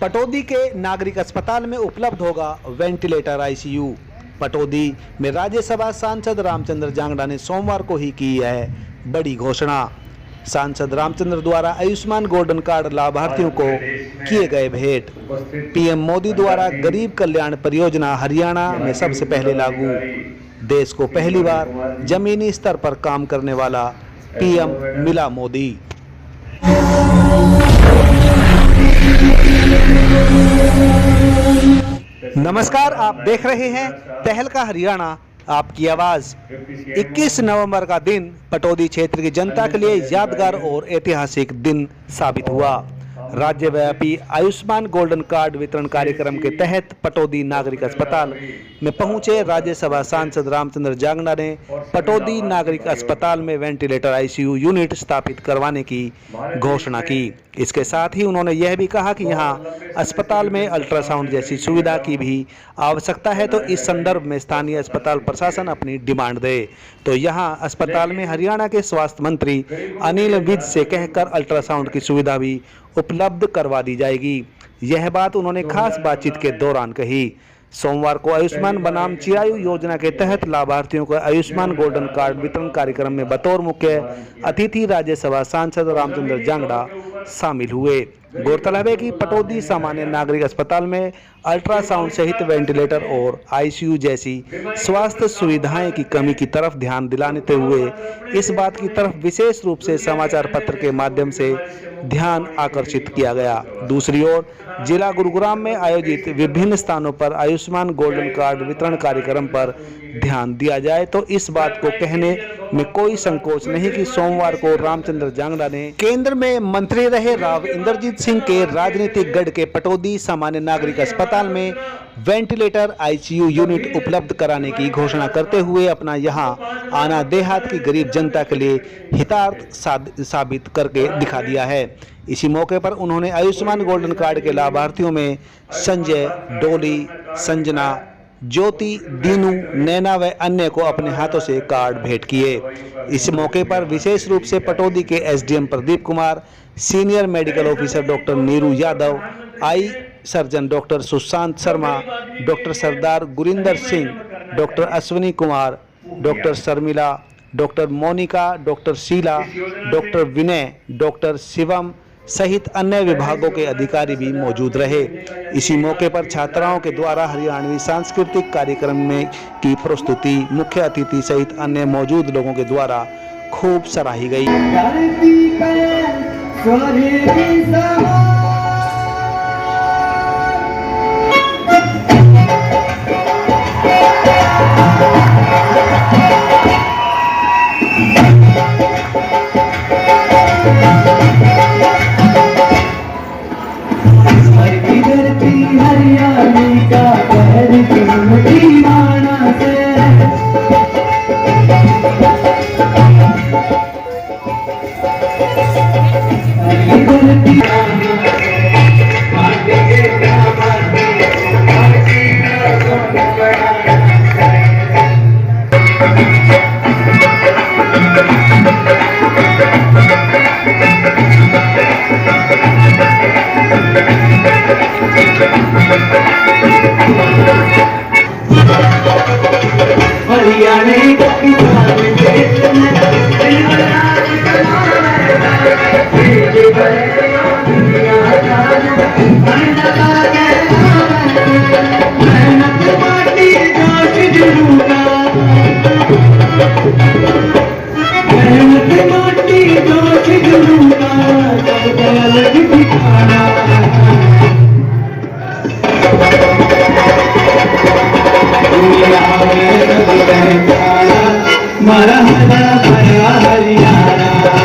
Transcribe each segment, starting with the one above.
पटौदी के नागरिक अस्पताल में उपलब्ध होगा वेंटिलेटर आईसीयू। पटौदी में राज्यसभा सांसद रामचंद्र जांगड़ा ने सोमवार को ही की है बड़ी घोषणा। सांसद रामचंद्र द्वारा आयुष्मान गोल्डन कार्ड लाभार्थियों को किए गए भेंट। पीएम मोदी द्वारा गरीब कल्याण परियोजना हरियाणा में सबसे पहले लागू। देश को पहली बार जमीनी स्तर पर काम करने वाला पीएम मिला मोदी। नमस्कार, आप देख रहे हैं तहलका हरियाणा, आपकी आवाज। 21 नवंबर का दिन पटौदी क्षेत्र की जनता के लिए यादगार और ऐतिहासिक दिन साबित हुआ। राज्यव्यापी आयुष्मान गोल्डन कार्ड वितरण कार्यक्रम के तहत पटौदी नागरिक अस्पताल में पहुंचे राज्यसभा सांसद रामचंद्र जांगड़ा ने पटौदी नागरिक अस्पताल में वेंटिलेटर आईसीयू यूनिट स्थापित करवाने की घोषणा की। इसके साथ ही उन्होंने यह भी कहा कि यहां अस्पताल में अल्ट्रासाउंड जैसी सुविधा की भी आवश्यकता है, तो इस संदर्भ में स्थानीय अस्पताल प्रशासन अपनी डिमांड दे। तो यहां अस्पताल में हरियाणा के स्वास्थ्य मंत्री अनिल विज से कहकर अल्ट्रासाउंड की सुविधा भी उपलब्ध करवा दी जाएगी। यह बात उन्होंने खास बातचीत के दौरान कही। सोमवार को आयुष्मान बनाम चिरायु योजना के तहत लाभार्थियों को आयुष्मान गोल्डन कार्ड वितरण कार्यक्रम में बतौर मुख्य अतिथि राज्यसभा सांसद रामचंद्र जांगड़ा शामिल हुए। गौरतलब है कि पटौदी सामान्य नागरिक अस्पताल में अल्ट्रासाउंड सहित वेंटिलेटर और आईसीयू जैसी स्वास्थ्य सुविधाएं की कमी की तरफ ध्यान दिलाते हुए इस बात की तरफ विशेष रूप से समाचार पत्र के माध्यम से ध्यान आकर्षित किया गया। दूसरी ओर जिला गुरुग्राम में आयोजित विभिन्न स्थानों पर आयुष्मान गोल्डन कार्ड वितरण कार्यक्रम पर ध्यान दिया जाए तो इस बात को कहने में कोई संकोच नहीं कि सोमवार को रामचंद्र जांगड़ा ने केंद्र में मंत्री रहे राव इंद्रजीत सिंह के राजनीतिक गढ़ के पटौदी सामान्य नागरिक अस्पताल में वेंटिलेटर आईसीयू यूनिट उपलब्ध कराने की घोषणा करते हुए अपना यहां आना देहात की गरीब जनता के लिए हितार्थ साबित करके दिखा दिया है। इसी मौके पर उन्होंने आयुष्मान गोल्डन कार्ड के लाभार्थियों में संजय, डोली, संजना, ज्योति, दीनू, नैना व अन्य को अपने हाथों से कार्ड भेंट किए। इस मौके पर विशेष रूप से पटौदी के SDM Pradeep Kumar, senior medical officer doctor Neeru Yadav, eye surgeon doctor Sushant Sharma, doctor Sardar Gurinder Singh, doctor Ashwini Kumar, doctor Sharmila, doctor Monika, doctor Sheela, doctor Vinay, doctor Shivam सहित अन्य विभागों के अधिकारी भी मौजूद रहे। इसी मौके पर छात्राओं के द्वारा हरियाणवी सांस्कृतिक कार्यक्रम में की प्रस्तुति मुख्य अतिथि सहित अन्य मौजूद लोगों के द्वारा खूब सराही गई। हरियाणी का पहर दीवाना से हरियाणा का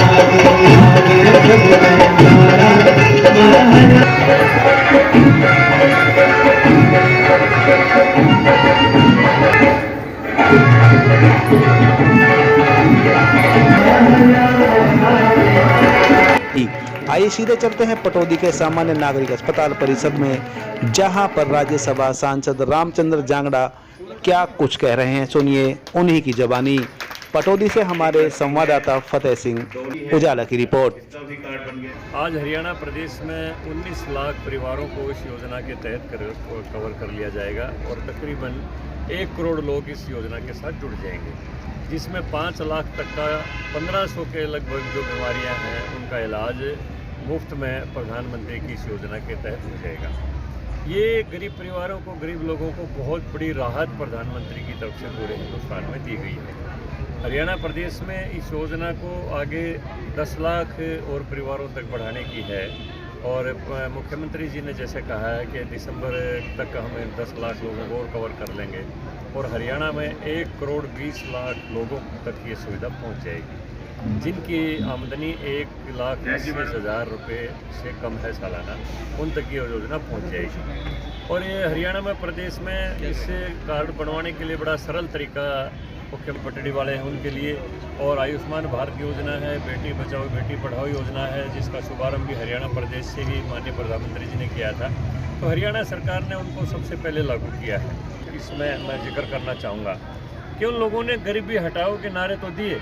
आइए सीधे चलते हैं पटौदी के सामान्य नागरिक अस्पताल परिसर में, जहां पर राज्यसभा सांसद रामचंद्र जांगड़ा क्या कुछ कह रहे हैं, सुनिए उन्हीं की जबानी। पटौदी से हमारे संवाददाता फतेह सिंह उजाला की रिपोर्ट। आज हरियाणा प्रदेश में 19 लाख परिवारों को इस योजना के तहत कवर कर लिया जाएगा और तकरीबन 1 करोड़ लोग इस योजना के साथ जुड़ जाएंगे, जिसमें 5 लाख तक का 1500 के लगभग जो बीमारियां हैं उनका इलाज मुफ्त में प्रधानमंत्री की इस योजना के तहत हो जाएगा। ये गरीब परिवारों को, गरीब लोगों को बहुत बड़ी राहत प्रधानमंत्री की तरफ से पूरे हिंदुस्तान में दी गई है। हरियाणा प्रदेश में इस योजना को आगे 10 लाख और परिवारों तक बढ़ाने की है और मुख्यमंत्री जी ने जैसे कहा है कि दिसंबर तक हम 10 लाख लोगों को और कवर कर लेंगे और हरियाणा में 1 करोड़ 20 लाख लोगों तक ये सुविधा पहुंच जाएगी, जिनकी आमदनी 1,80,000 रुपये से कम है सालाना, उन तक ये योजना पहुंच जाएगी। और ये हरियाणा में प्रदेश में इस कार्ड बनवाने के लिए बड़ा सरल तरीका मुख्यमंत्री पटड़ी वाले हैं उनके लिए, और आयुष्मान भारत योजना है, बेटी बचाओ बेटी पढ़ाओ योजना है, जिसका शुभारंभ भी हरियाणा प्रदेश से ही माननीय प्रधानमंत्री जी ने किया था। तो हरियाणा सरकार ने उनको सबसे पहले लागू किया है। इसमें मैं जिक्र करना चाहूँगा कि उन लोगों ने गरीबी हटाओ के नारे तो दिए,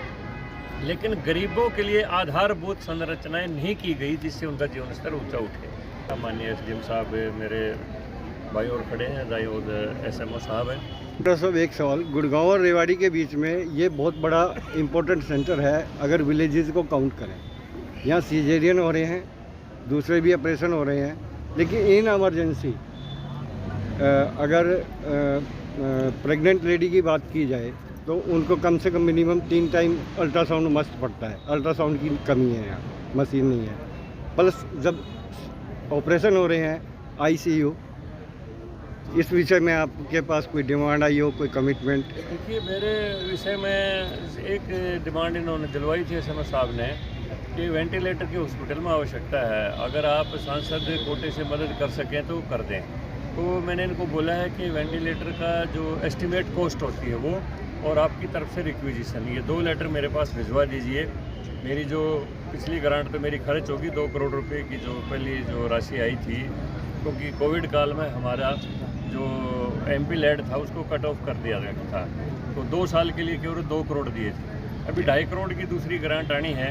लेकिन गरीबों के लिए आधारभूत संरचनाएं नहीं की गई जिससे उनका जीवन स्तर ऊंचा उठे। माननीय SDM साहब मेरे भाई और खड़े हैं, दाई और SMO साहब हैं। डॉक्टर साहब, एक सवाल, गुड़गांव और रेवाड़ी के बीच में ये बहुत बड़ा इम्पोर्टेंट सेंटर है अगर विलेजेस को काउंट करें। यहाँ सीजेरियन हो रहे हैं, दूसरे भी ऑपरेशन हो रहे हैं, लेकिन इन एमरजेंसी अगर प्रेग्नेंट लेडी की बात की जाए तो उनको कम से कम मिनिमम 3 टाइम अल्ट्रासाउंड मस्ट पड़ता है। अल्ट्रासाउंड की कमी है, यहाँ मशीन नहीं है। प्लस जब ऑपरेशन हो रहे हैं ICU, इस विषय में आपके पास कोई डिमांड आई हो, कोई कमिटमेंट? देखिए, मेरे विषय में एक डिमांड इन्होंने दिलवाई थी SMO साहब ने कि वेंटिलेटर की हॉस्पिटल में आवश्यकता है, अगर आप सांसद कोटे से मदद कर सकें तो कर दें। तो मैंने इनको बोला है कि वेंटिलेटर का जो एस्टिमेट कॉस्ट होती है वो और आपकी तरफ से रिक्विजिशन, ये 2 लेटर मेरे पास भिजवा दीजिए। मेरी जो पिछली ग्रांट तो मेरी खर्च होगी 2 करोड़ रुपए की, जो पहली जो राशि आई थी, क्योंकि कोविड काल में हमारा जो MP लेड था उसको कट ऑफ कर दिया गया था, तो 2 साल के लिए केवल 2 करोड़ दिए थे। अभी 2.5 करोड़ की दूसरी ग्रांट आनी है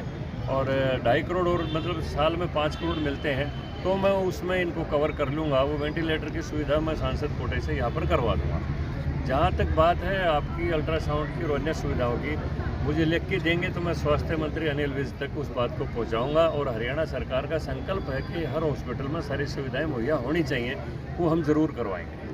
और 2.5 करोड़ और मतलब साल में 5 करोड़ मिलते हैं, तो मैं उसमें इनको कवर कर लूँगा। वो वेंटिलेटर की सुविधा मैं सांसद कोटे से यहाँ पर करवा दूँगा। जहाँ तक बात है आपकी अल्ट्रासाउंड की और अन्य सुविधाओं की, मुझे लिख के देंगे तो मैं स्वास्थ्य मंत्री अनिल विज तक उस बात को पहुँचाऊँगा। और हरियाणा सरकार का संकल्प है कि हर हॉस्पिटल में सारी सुविधाएँ मुहैया होनी चाहिए, वो हम ज़रूर करवाएंगे।